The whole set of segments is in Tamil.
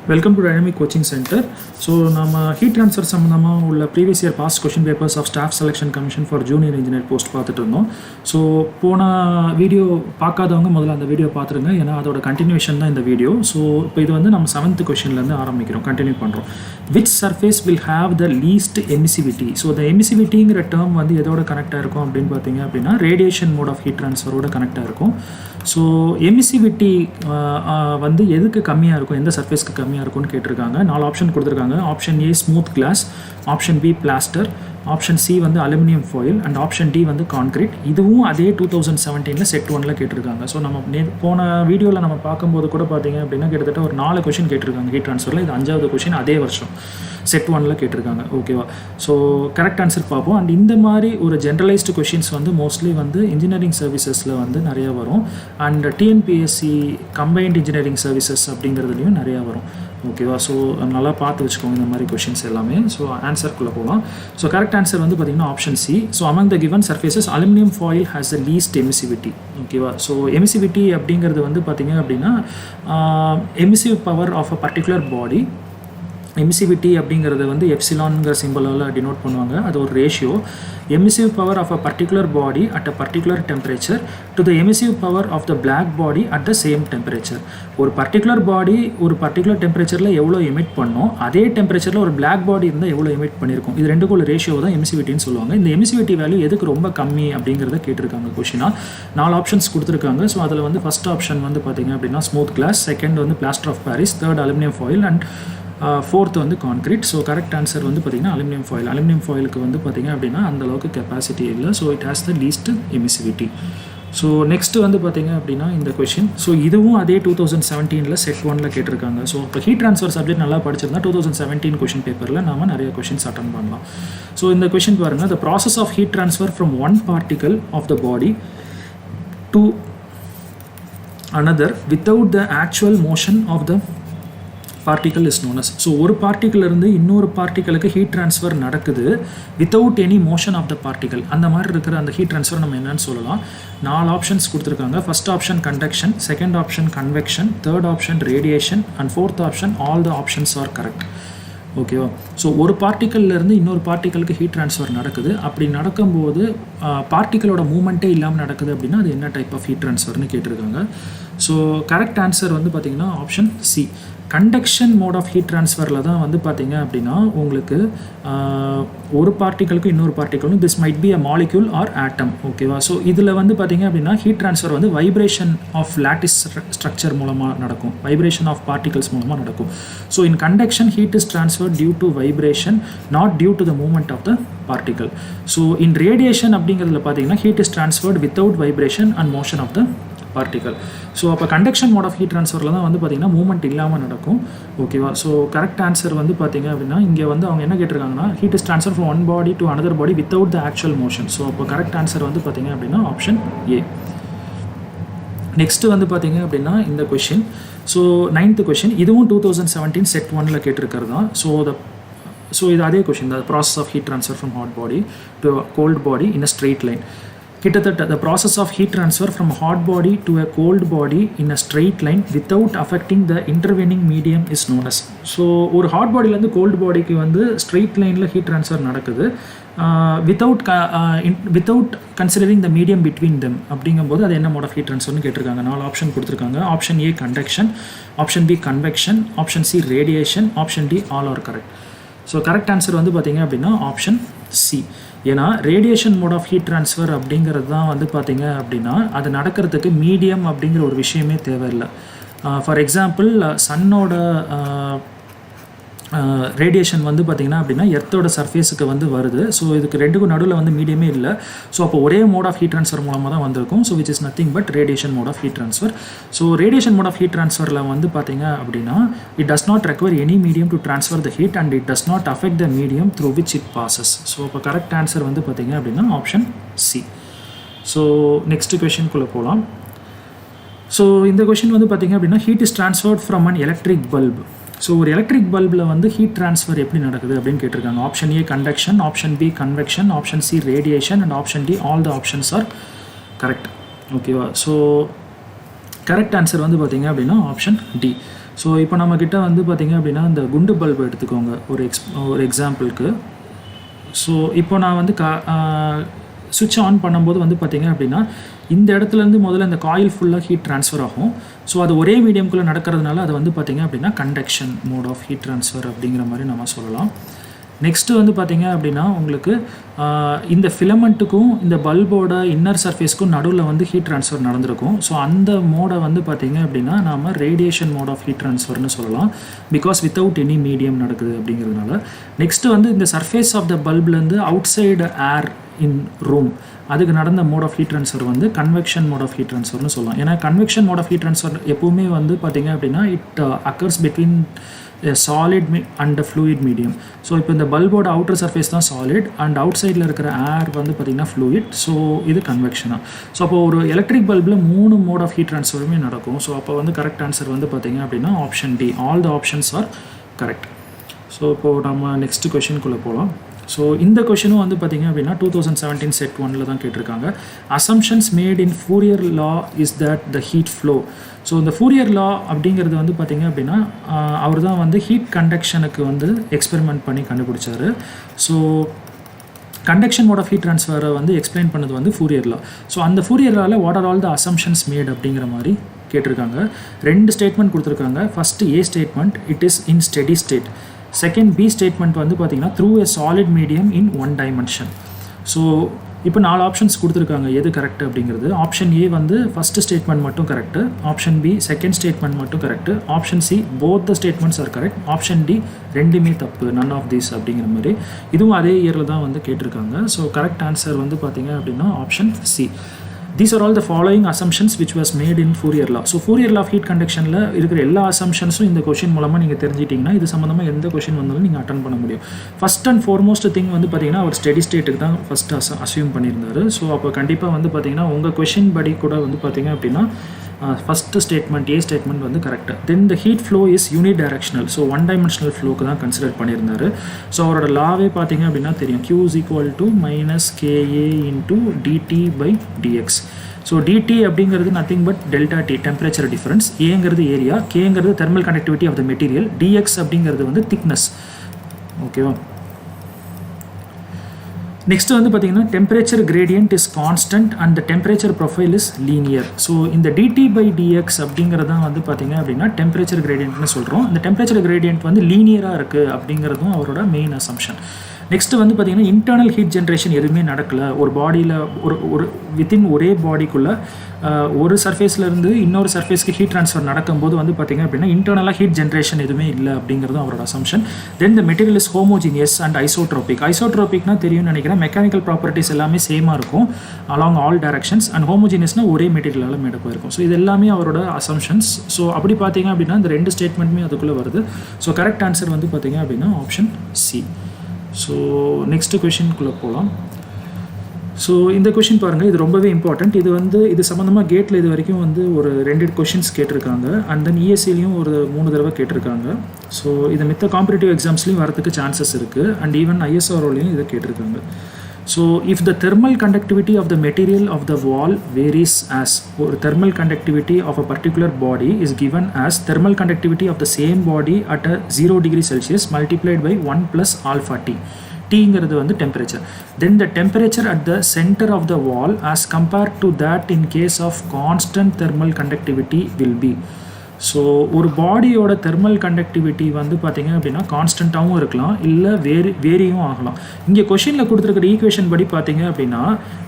Welcome to Dynamic Coaching Center. So, நம்ம heat transfer சம்பந்தமாக உள்ள previous year past question papers of Staff Selection Commission for Junior Engineer post பார்த்துட்டு இருந்தோம். ஸோ போன வீடியோ பார்க்காதவங்க முதல்ல அந்த வீடியோ பார்த்துருங்க, ஏன்னா அதோட கண்டினியூஷன் தான் இந்த வீடியோ. ஸோ இப்போ இது வந்து நம்ம 7th கொஷின்லேருந்து ஆரம்பிக்கிறோம், கண்டினியூ பண்ணுறோம். Which surface will have the least emissivity? So இந்த எமிசிவிட்டிங்கிற டேர்ம் வந்து எதோட கனெக்டாக இருக்கும் அப்படின்னு பார்த்தீங்க அப்படின்னா ரேடியேஷன் மோட் ஆஃப் ஹீட் ட்ரான்ஸ்ஃபரோட கனெக்டாக இருக்கும். ஸோ எமிசிவிட்டி வந்து எதுக்கு கம்மியாக இருக்கும், எந்த சர்ஃபேஸ்க்கு கம்மியாக இருக்கும்னு கேட்டிருக்காங்க. 4 ஆப்ஷன் கொடுத்துருக்காங்க. Option A smooth glass, option B plaster, option C வந்து aluminium foil and option D வந்து கான்கிரீட். இதுவும் அதே 2017 செட் 1ல் கேட்டிருக்காங்க. ஸோ நம்ம போன வீடியோவில் நம்ம பார்க்கும்போது கூட பார்த்தீங்க அப்படின்னா கிட்டத்தட்ட ஒரு 4 கொஷின் கேட்டிருக்காங்க ஹீட் ட்ரான்ஸ்ஃபரில். இது 5வது கொஷின், அதே வருஷம் செட் 1ல் கேட்டிருக்காங்க. ஓகேவா? ஸோ கரெக்ட் ஆன்சர் பார்ப்போம். அண்ட் இந்த மாதிரி ஒரு ஜென்ரலைஸ்டு கொஷின்ஸ் வந்து மோஸ்ட்லி வந்து இன்ஜினியரிங் சர்வீசஸில் வந்து நிறையா வரும். And TNPSC combined engineering services அப்படிங்கிறதுலையும் நிறையா வரும். ஓகேவா? ஸோ நல்லா பார்த்து வச்சுக்கோங்க இந்த மாதிரி கொஷின்ஸ் எல்லாமே. ஸோ ஆன்சருக்குள்ளே போகலாம். ஸோ கரெக்ட் ஆன்சர் வந்து பார்த்திங்கன்னா option C. So among the given surfaces aluminium foil has the least emissivity. ஓகேவா? ஸோ எமிசிவிட்டி அப்படிங்கிறது வந்து பார்த்திங்க அப்படின்னா emissive power of a particular body. Emissivity அப்படிங்கிறது வந்து எப்சிலான்ங்கிற சிம்பிளால் டினோட் பண்ணுவாங்க. அது ஒரு ratio. Emissive power of a particular body at a particular temperature to the emissive power of the black body at the same temperature. ஒரு பர்டிகுலர் பாடி ஒரு பர்டிகுலர் டெம்பரேச்சரில் எவ்வளோ எமிட் பண்ணோம், அதே டெம்பரேச்சரில் ஒரு பிளாக் பாடி இருந்தால் எவ்வளோ எமிட் பண்ணியிருக்கும். இது ரெண்டுக்கும் உள்ள ரேஷியோ தான் எமிசிவிட்டின்னு சொல்லுவாங்க. இந்த எமிசிவிட்டி வேல்யூ எதுக்கு ரொம்ப கம்மி அப்படிங்கிறத கேட்டிருக்காங்க கொஷினாக. 4 ஆப்ஷன்ஸ் கொடுத்துருக்காங்க. ஸோ அதில் வந்து ஃபஸ்ட் ஆப்ஷன் வந்து பார்த்திங்க அப்படின்னா ஸ்மூத் கிளாஸ், செகண்ட் வந்து plaster of Paris, third aluminium foil and fourth வந்து கான்கிரீட். ஸோ கரெக்ட் ஆன்சர் வந்து பார்த்திங்கன்னா அலுமினியம் ஃபாயில். அலுமினியம் ஃபாயிலுக்கு வந்து பார்த்திங்க அப்படின்னா அந்தளவுக்கு கெப்பாசிட்டி இல்லை. So it has the least emissivity. So next வந்து பார்த்திங்க அப்படின்னா இந்த கொஷின். ஸோ இதுவும் அதே 2017 செட் 1ல் கேட்டிருக்காங்க. ஸோ இப்போ ஹீட் ட்ரான்ஸ்ஃபர் சப்ஜெக்ட் நல்லா படிச்சிருந்தா 2017 கொஷின் பேப்பரில் நம்ம நிறைய கொஷின்ஸ் அட்டன் பண்ணலாம். ஸோ இந்த கொஷின் பாருங்கள். The process of heat transfer from one particle of the body to another without the actual motion of the particle is known as. So ஒரு பார்ட்டிக்கிலிருந்து இன்னொரு பார்ட்டிக்கலுக்கு ஹீட் ட்ரான்ஸ்ஃபர் நடக்குது without any motion of the particle. அந்த மாதிரி இருக்கிற அந்த ஹீட் ட்ரான்ஸ்ஃபர் நம்ம என்னன்னு சொல்லலாம். 4 ஆப்ஷன்ஸ் கொடுத்துருக்காங்க. First option conduction, second option convection, third option radiation and fourth option all the options are correct. ஓகேவா? ஸோ ஒரு பார்ட்டிக்கல்லேருந்து இன்னொரு பார்ட்டிக்கலுக்கு ஹீட் ட்ரான்ஸ்ஃபர் நடக்குது. அப்படி நடக்கும்போது பார்ட்டிக்கலோட மூமெண்ட்டே இல்லாமல் நடக்குது அப்படின்னா அது என்ன டைப் ஆஃப் ஹீட் ட்ரான்ஸ்ஃபர்னு கேட்டிருக்காங்க. ஸோ கரெக்ட் ஆன்சர் வந்து பார்த்திங்கன்னா option C. Conduction mode of heat ட்ரான்ஸ்ஃபரில் தான் வந்து பார்த்திங்க அப்படின்னா உங்களுக்கு ஒரு பார்ட்டிக்கலுக்கு இன்னொரு பார்ட்டிக்கலும் this might be a molecule or atom. ஓகேவா? ஸோ இதில் வந்து பார்த்திங்க அப்படின்னா ஹீட் ட்ரான்ஸ்ஃபர் வந்து வைப்ரேஷன் ஆஃப் லாட்டிஸ் ஸ்ட்ரக்சர் மூலமாக நடக்கும், வைப்ரேஷன் ஆஃப் பார்ட்டிகல்ஸ் மூலமாக நடக்கும். So in conduction heat is transfer due to vibration, not due to the movement of the particle. So in radiation அப்படிங்கிறதுல பார்த்திங்கன்னா heat is transferred without vibration and motion of the particle. So அப்போ கண்டக்ஷன் மோட் ஆஃப் ஹீட் ட்ரான்ஸ்ஃபரில் தான் வந்து பார்த்திங்கன்னா மூவ்மெண்ட் இல்லாமல் நடக்கும். ஓகேவா? ஸோ கரெக்ட் ஆன்சர் வந்து பார்த்திங்க அப்படின்னா இங்கே வந்து அவங்க என்ன கேட்டிருக்காங்கன்னா heat is transfer from one body to another body without the actual motion. So அப்போ கரெக்ட் ஆன்சர் வந்து பார்த்திங்க அப்படின்னா ஆப்ஷன் ஏ. நெக்ஸ்ட்டு வந்து பார்த்திங்க அப்படின்னா இந்த கொஷின். So 9th question. இதுவும் 2017 செட் 1ல் கேட்டிருக்கிறது தான். ஸோ இது அதே கொஷின் தான். Process of heat transfer from hot body to cold body in a straight line. கிட்டத்தட்ட the process of heat transfer from a hot body to a cold body in a straight line without affecting the intervening medium is known as. So ஒரு ஹாட் பாடியிலேருந்து கோல்டு பாடிக்கு வந்து ஸ்ட்ரெயிட் லைனில் ஹீட் ட்ரான்ஸ்ஃபர் நடக்குது without considering the medium between them. அப்படிங்கும்போது அது என்ன மோட் ஆஃப் ஹீட் ட்ரான்ஸ்ஃபர்னு கேட்டிருக்காங்க. 4 ஆப்ஷன் கொடுத்துருக்காங்க. Option A conduction, option B convection, option C radiation, option D all are correct. So correct answer வந்து பார்த்திங்க அப்படின்னா ஆப்ஷன் சி. ஏன்னா radiation mode of heat transfer அப்படிங்கிறது தான் வந்து பார்த்திங்க அப்படின்னா அது நடக்கிறதுக்கு மீடியம் அப்படிங்கிற ஒரு விஷயமே தேவையில்லை. ஃபார் எக்ஸாம்பிள் சன்னோட ரேடியேஷன் வந்து பார்த்திங்கன்னா அப்படின்னா எர்த்தோட சர்ஃபேஸுக்கு வந்து வருது. ஸோ இதுக்கு ரெண்டுக்கும் நடுவில் வந்து மீடியமே இல்லை. ஸோ அப்போ ஒரே மோட் ஆஃப் ஹீட் ட்ரான்ஸ்ஃபர் மூலமாக தான் வந்திருக்கும். So which is nothing but radiation mode of heat transfer. So radiation mode of heat ட்ரான்ஸ்ஃபரில் வந்து பார்த்திங்க அப்படின்னா it does not require any medium to transfer the heat and it does not affect the medium through which it passes. So இப்போ கரெக்ட் ஆன்சர் வந்து பார்த்திங்க அப்படின்னா ஆப்ஷன் சி. ஸோ நெக்ஸ்ட் கொஷின்குள்ளே போகலாம். ஸோ இந்த கொஷின் வந்து பார்த்திங்க அப்படின்னா heat is transferred from an electric bulb. So ஒரு எலக்ட்ரிக் பல்பில் வந்து ஹீட் ட்ரான்ஸ்ஃபர் எப்படி நடக்குது அப்படின்னு கேட்டிருக்காங்க. Option A conduction, option B convection, option C radiation and option D all the options are correct. ஓகேவா? ஸோ கரெக்ட் ஆன்சர் வந்து பார்த்திங்க அப்படின்னா ஆப்ஷன் டி. ஸோ இப்போ நம்மக்கிட்ட வந்து பார்த்திங்க அப்படின்னா இந்த குண்டு பல்பு எடுத்துக்கோங்க ஒரு எக்ஸாம்பிளுக்கு. ஸோ இப்போ நான் வந்து சுவிட்ச் ஆன் பண்ணும்போது வந்து பார்த்திங்க அப்படின்னா இந்த இடத்துலேருந்து முதல்ல இந்த காயில் ஃபுல்லாக ஹீட் ட்ரான்ஸ்ஃபர் ஆகும். ஸோ அது ஒரே மீடியம்குள்ளே நடக்கிறதுனால அது வந்து பார்த்திங்க அப்படின்னா conduction mode of heat transfer அப்படிங்கிற மாதிரி நம்ம சொல்லலாம். நெக்ஸ்ட்டு வந்து பார்த்திங்க அப்படின்னா உங்களுக்கு இந்த ஃபிலமெண்ட்டுக்கும் இந்த பல்போட இன்னர் சர்ஃபேஸ்க்கும் நடுவில் வந்து ஹீட் ட்ரான்ஸ்ஃபர் நடந்திருக்கும். ஸோ அந்த மோடை வந்து பார்த்திங்க அப்படின்னா நாம் ரேடியேஷன் மோட் ஆஃப் ஹீட் ட்ரான்ஸ்ஃபர்னு சொல்லலாம். பிகாஸ் வித்தவுட் எனி மீடியம் நடக்குது அப்படிங்கிறதுனால. நெக்ஸ்ட்டு வந்து இந்த சர்ஃபேஸ் ஆஃப் த பல்ப்லேருந்து outside air in room அதுக்கு நடந்த மோட் ஆஃப் ஹீட் ட்ரான்ஸ்ஃபர் வந்து கன்வெக்ஷன் மோட் ஆஃப் ஹீட் ட்ரான்ஸ்ஃபர்னு சொல்லலாம். ஏன்னா convection mode of heat transfer எப்போவுமே வந்து பார்த்திங்க அப்படின்னா it occurs between solid and fluid medium. So இப்போ இந்த பல்போட அவுட்டர் சர்ஃபேஸ் தான் சாலிட் அண்ட் அவுட் சைடில் இருக்கிற ஏர் வந்து பார்த்திங்கன்னா ஃப்ளூயிட். ஸோ இது கன்வெக்ஷனாக. ஸோ அப்போ ஒரு எலக்ட்ரிக் பல்பில் 3 மோட் ஆஃப் ஹீட் ட்ரான்ஸ்ஃபருமே நடக்கும். ஸோ அப்போ வந்து கரெக்ட் ஆன்சர் வந்து பார்த்திங்க அப்படின்னா option D. All the options are correct. So இப்போது நம்ம நெக்ஸ்ட் கொஷினுக்குள்ளே போகலாம். ஸோ இந்த கொஷினும் வந்து பார்த்திங்க அப்படின்னா 2017 செட் 1ல் தான் கேட்டிருக்காங்க. Assumptions made in Fourier law is that the heat flow. So இந்த ஃபூரியர் லா அப்படிங்கிறது வந்து பார்த்திங்க அப்படின்னா அவர் தான் வந்து ஹீட் கண்டக்ஷனுக்கு வந்து எக்ஸ்பெரிமெண்ட் பண்ணி கண்டுபிடிச்சார். So conduction mode of heat ட்ரான்ஸ்ஃபரை வந்து எக்ஸ்பிளைன் பண்ணது வந்து ஃபூரியர் லா. ஸோ அந்த ஃபூரியர் லாவில் what are all the assumptions made அப்படிங்கிற மாதிரி கேட்டிருக்காங்க. 2 ஸ்டேட்மெண்ட் கொடுத்துருக்காங்க. First A statement it is in steady state. Second B statement வந்து பார்த்திங்கன்னா through a solid medium in 1 dimension. So இப்போ 4 ஆப்ஷன்ஸ் கொடுத்துருக்காங்க எது கரெக்ட் அப்படிங்கிறது. ஆப்ஷன் ஏ வந்து ஃபஸ்ட்டு ஸ்டேட்மெண்ட் மட்டும் correct, option B second statement மட்டும் correct, option C both the statements are correct, option D ரெண்டுமே தப்பு, நன் ஆஃப் தீஸ் அப்படிங்கிற மாதிரி. இதுவும் அதே இயரில் தான் வந்து கேட்டிருக்காங்க. ஸோ கரெக்ட் ஆன்சர் வந்து பார்த்திங்க அப்படின்னா option C. These are all the following assumptions which was made in Fourier law. So Fourier law of heat conductionல இருக்கிற எல்லா அசம்ஷன்ஸும் இந்த கொஷின் மூலமாக நீங்கள் தெரிஞ்சிட்டிங்கன்னா இது சம்மந்தமாக எந்த கொஷின் வந்தாலும் நீங்கள் அட்டன் பண்ண முடியும். ஃபஸ்ட் அண்ட் ஃபார்மோஸ்ட் திங் வந்து பார்த்திங்கன்னா அவர் ஸ்டெடி ஸ்டேட்டுக்கு தான் ஃபஸ்ட்டு அஸ்யூம் பண்ணியிருந்தார். ஸோ அப்போ கண்டிப்பாக வந்து பார்த்திங்கன்னா உங்கள் கொஷின் படி கூட வந்து பார்த்திங்க அப்படின்னா ஃபஸ்ட்டு ஸ்டேட்மெண்ட் ஏ ஸ்டேட்மெண்ட் வந்து கரெக்டாக. Then the heat flow is unidirectional. So 1 dimensional ஃப்ளோக்கு தான் கன்சிடர் பண்ணியிருந்தார். ஸோ அவரோட லாவே பார்த்திங்க அப்படின்னா தெரியும், Q is equal to minus KA into dt by dx. So dt அப்படிங்கிறது nothing but delta T, temperature difference. ஏங்கிறது ஏரியா, கேங்கிறது thermal conductivity of the material, dx அப்படிங்கிறது வந்து திக்னஸ். ஓகேவா. நெக்ஸ்ட் வந்து பார்த்தீங்கன்னா temperature gradient is constant and the temperature profile is linear. So இந்த டிடி பை டிஎக்ஸ் அப்படிங்கிறது தான் வந்து பார்த்தீங்க அப்படின்னா டெம்பரேச்சர் கிரேடியன்ட்னு சொல்கிறோம். இந்த டெம்பரேச்சர் கிரேடியன்ட் வந்து லீனியராக இருக்குது அப்படிங்கிறதும் அவரோட மெயின் அசம்ஷன். நெக்ஸ்ட்டு வந்து பார்த்திங்கன்னா இன்டர்னல் ஹீட் ஜென்ரேஷன் எதுவுமே நடக்கலை ஒரு பாடியில். ஒரு வித்தின் ஒரே பாடிக்குள்ளே ஒரு சர்ஃபேஸ்லேருந்து இன்னொரு சர்ஃபேஸ்க்கு ஹீட் ட்ரான்ஸ்ஃபர் நடக்கும்போது வந்து பார்த்திங்க அப்படின்னா இன்டர்னலாக ஹீட் ஜென்ரேஷன் எதுவுமே இல்லை அப்படிங்கிறதும் அவரோட assumption. Then the material is homogeneous and isotropic. ஐசோட்ரோபிக்னா தெரியும்னு நினைக்கிறேன், மெக்கானிக்கல் ப்ராப்பர்ட்டிஸ் எல்லாமே சேமாக இருக்கும் அலாங் ஆல் டைரக்ஷன்ஸ். அண்ட் ஹோமோஜினியஸ்னால் ஒரே மெட்டீரியலால் மேட போயிருக்கும். ஸோ இது எல்லாமே அவரோட அசம்ஷன்ஸ். ஸோ அப்படி பார்த்தீங்க அப்படின்னா இந்த 2 ஸ்டேட்மெண்ட்டுமே அதுக்குள்ளே வருது. ஸோ கரெக்ட் ஆன்சர் வந்து பார்த்திங்க அப்படின்னா ஆப்ஷன் சி. ஸோ நெக்ஸ்ட்டு கொஷினுக்குள்ளே போகலாம். ஸோ இந்த கொஷின் பாருங்கள், இது ரொம்பவே இம்பார்ட்டண்ட். இது சம்மந்தமாக கேட்டில் இது வரைக்கும் வந்து ஒரு 2 கொஷின்ஸ் கேட்டிருக்காங்க. அண்ட் தென் இஎஸ்சிலையும் ஒரு 3 தடவை கேட்டிருக்காங்க. ஸோ இது மித்த காம்படிட்டிவ் எக்ஸாம்ஸ்லையும் வரதுக்கு சான்சஸ் இருக்குது. அண்ட் ஈவன் ஐஎஸ்ஆர்ஓலையும் இதை கேட்டிருக்காங்க. So if the thermal conductivity of the material of the wall varies as, or thermal conductivity of a particular body is given as thermal conductivity of the same body at a 0 degree Celsius multiplied by 1 plus alpha T. T-ங்கிறது வந்து temperature. Then the temperature at the center of the wall as compared to that in case of constant thermal conductivity will be. So ஒரு பாடியோட தெர்மல் கண்டக்டிவிட்டி வந்து பார்த்திங்க அப்படின்னா கான்ஸ்டண்ட்டாகவும் இருக்கலாம், இல்லை வேரியும் ஆகலாம். இங்கே கொஷினில் கொடுத்துருக்கிற ஈக்குவேஷன் படி பார்த்திங்க அப்படின்னா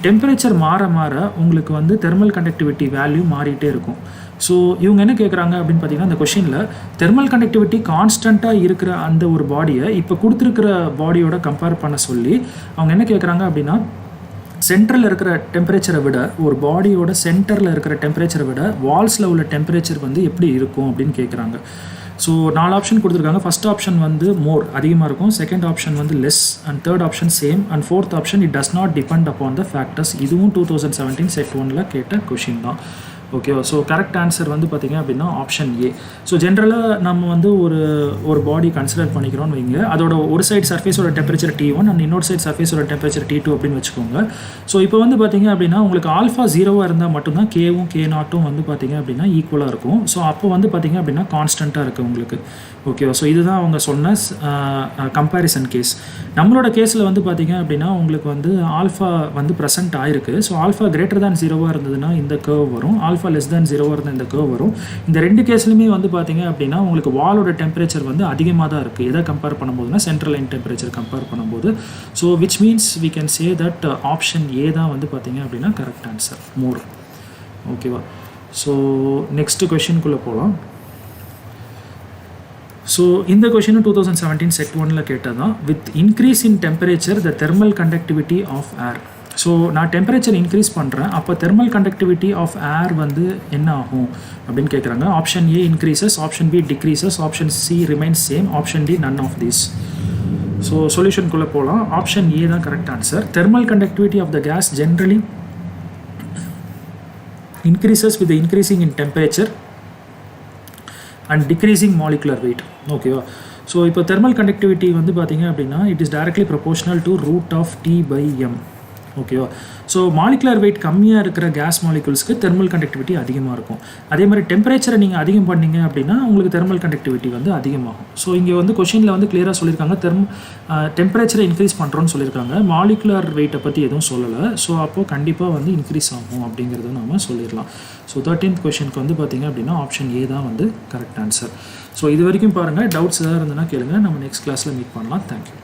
டெம்பரேச்சர் மாற மாற உங்களுக்கு வந்து தெர்மல் கண்டக்டிவிட்டி வேல்யூ மாறிட்டே இருக்கும். ஸோ இவங்க என்ன கேட்குறாங்க அப்படின்னு பார்த்தீங்கன்னா இந்த கொஷினில் தெர்மல் கண்டக்டிவிட்டி கான்ஸ்டண்ட்டாக இருக்கிற அந்த ஒரு பாடியை இப்போ கொடுத்துருக்கிற பாடியோட கம்பேர் பண்ண சொல்லி அவங்க என்ன கேட்குறாங்க அப்படின்னா சென்டரில் இருக்கிற டெம்பரேச்சரை விட, ஒரு பாடியோட சென்டரில் இருக்கிற டெம்பரேச்சரை விட வால்ஸில் உள்ள டெம்பரேச்சர் வந்து எப்படி இருக்கும் அப்படின்னு கேட்குறாங்க. ஸோ 4 ஆப்ஷன் கொடுத்துருக்காங்க. ஃபஸ்ட் ஆப்ஷன் வந்து மோர் அதிகமாக இருக்கும், செகண்ட் ஆப்ஷன் வந்து less, and third option same, and fourth option it does not depend upon the factors. இதுவும் 2017 செட் 1ல் கேட்ட கொஷின் தான். ஓகேவா. ஸோ கரெக்ட் ஆன்சர் வந்து பார்த்திங்க அப்படின்னா ஆப்ஷன் ஏ. ஸோ ஜென்ரலாக நம்ம வந்து ஒரு பாடி கன்சிடர் பண்ணிக்கிறோம்னு வைங்க. அதோட ஒரு சைடு சர்ஃபேஸோட டெம்பரேச்சர் T1 அண்ட் இன்னொரு சைடு சர்ஃபேஸோட டெம்பரேச்சர் T2 அப்படின்னு வச்சுக்கோங்க. ஸோ இப்போ வந்து பார்த்திங்க அப்படின்னா உங்களுக்கு ஆல்ஃபா 0வாக இருந்தால் மட்டும்தான் கேவும் K0ம் வந்து பார்த்திங்க அப்படின்னா ஈக்குவலாக இருக்கும். ஸோ அப்போ வந்து பார்த்திங்க அப்படின்னா கான்ஸ்டண்ட்டாக இருக்குது உங்களுக்கு. ஓகேவா. ஸோ இதுதான் அவங்க சொன்ன கம்பேரிசன் கேஸ். நம்மளோட கேஸில் வந்து பார்த்திங்க அப்படின்னா உங்களுக்கு வந்து ஆல்ஃபா வந்து ப்ரெசென்ட் ஆயிருக்கு. ஸோ ஆல்ஃபா கிரேட்டர் தேன் 0வாக இருந்ததுன்னா இந்த கர்வ் வரும், ஆல்ஃபா லெஸ் தேன் 0வாக இருந்தால் இந்த கர்வ் வரும். இந்த ரெண்டு கேஸ்லையுமே வந்து பார்த்திங்க அப்படின்னா உங்களுக்கு வாலோட டெம்பரேச்சர் வந்து அதிகமாக தான் இருக்குது. எதை கம்பேர் பண்ணும்போதுனா சென்ட்ரல் லைன் டெம்பரேச்சர் கம்பேர் பண்ணும்போது. So which means we can say that option A தான் வந்து பார்த்திங்க அப்படின்னா கரெக்ட் ஆன்சர், மோர். ஓகேவா. ஸோ நெக்ஸ்ட் கொஷினுக்குள்ளே போகலாம். ஸோ இந்த கொஷின் 2017 செட் 1ல் கேட்டதான். With increase in temperature the thermal conductivity of air. So நான் டெம்பரேச்சர் இன்க்ரீஸ் பண்ணுறேன், அப்போ தெர்மல் கண்டக்டிவிட்டி ஆஃப் ஏர் வந்து என்ன ஆகும் அப்படின்னு கேட்குறாங்க. Option A increases, option B decreases, option C remains same, option D none of these. So சொல்யூஷனுக்குள்ளே போகலாம். ஆப்ஷன் ஏ தான் correct answer. Thermal conductivity of the gas generally increases with the increasing in temperature and decreasing molecular weight. ஓகேவா. ஸோ இப்போ தெர்மல் கண்டக்டிவிட்டி வந்து பார்த்தீங்க அப்படின்னா it is directly proportional to root of T/m. ஓகேவா. ஸோ மாலிகுலர் வெயிட் கம்மியாக இருக்கிற கேஸ் மாலிகுல்ஸ்க்கு தெர்மல் கண்டக்டிவிட்டி அதிகமாக இருக்கும். அதே மாதிரி டெம்பரேச்சரை நீங்கள் அதிகம் பண்ணிங்க அப்படின்னா உங்களுக்கு தெர்மல் கண்டக்டிவிட்டி வந்து அதிகமாகும். ஸோ இங்கே வந்து கொஷினில் வந்து கிளியராக சொல்லியிருக்காங்க டெம்பரேச்சரை இன்க்ரீஸ் பண்ணுறோன்னு சொல்லியிருக்காங்க, மாலிகுலர் வெயிட்டை பற்றி எதுவும் சொல்லலை. ஸோ அப்போது கண்டிப்பாக வந்து இன்க்ரீஸ் ஆகும் அப்படிங்கிறத நம்ம சொல்லிடலாம். ஸோ 13th கொஷனுக்கு வந்து பார்த்திங்க அப்படின்னா ஆப்ஷன் ஏ தான் வந்து கரெக்ட் ஆன்சர். ஸோ இது வரைக்கும் பாருங்கள். டவுட்ஸ் எதாவது இருந்ததுன்னா கேளுங்க. நம்ம நெக்ஸ்ட் கிளாஸில் மீட் பண்ணலாம். தேங்க்யூ.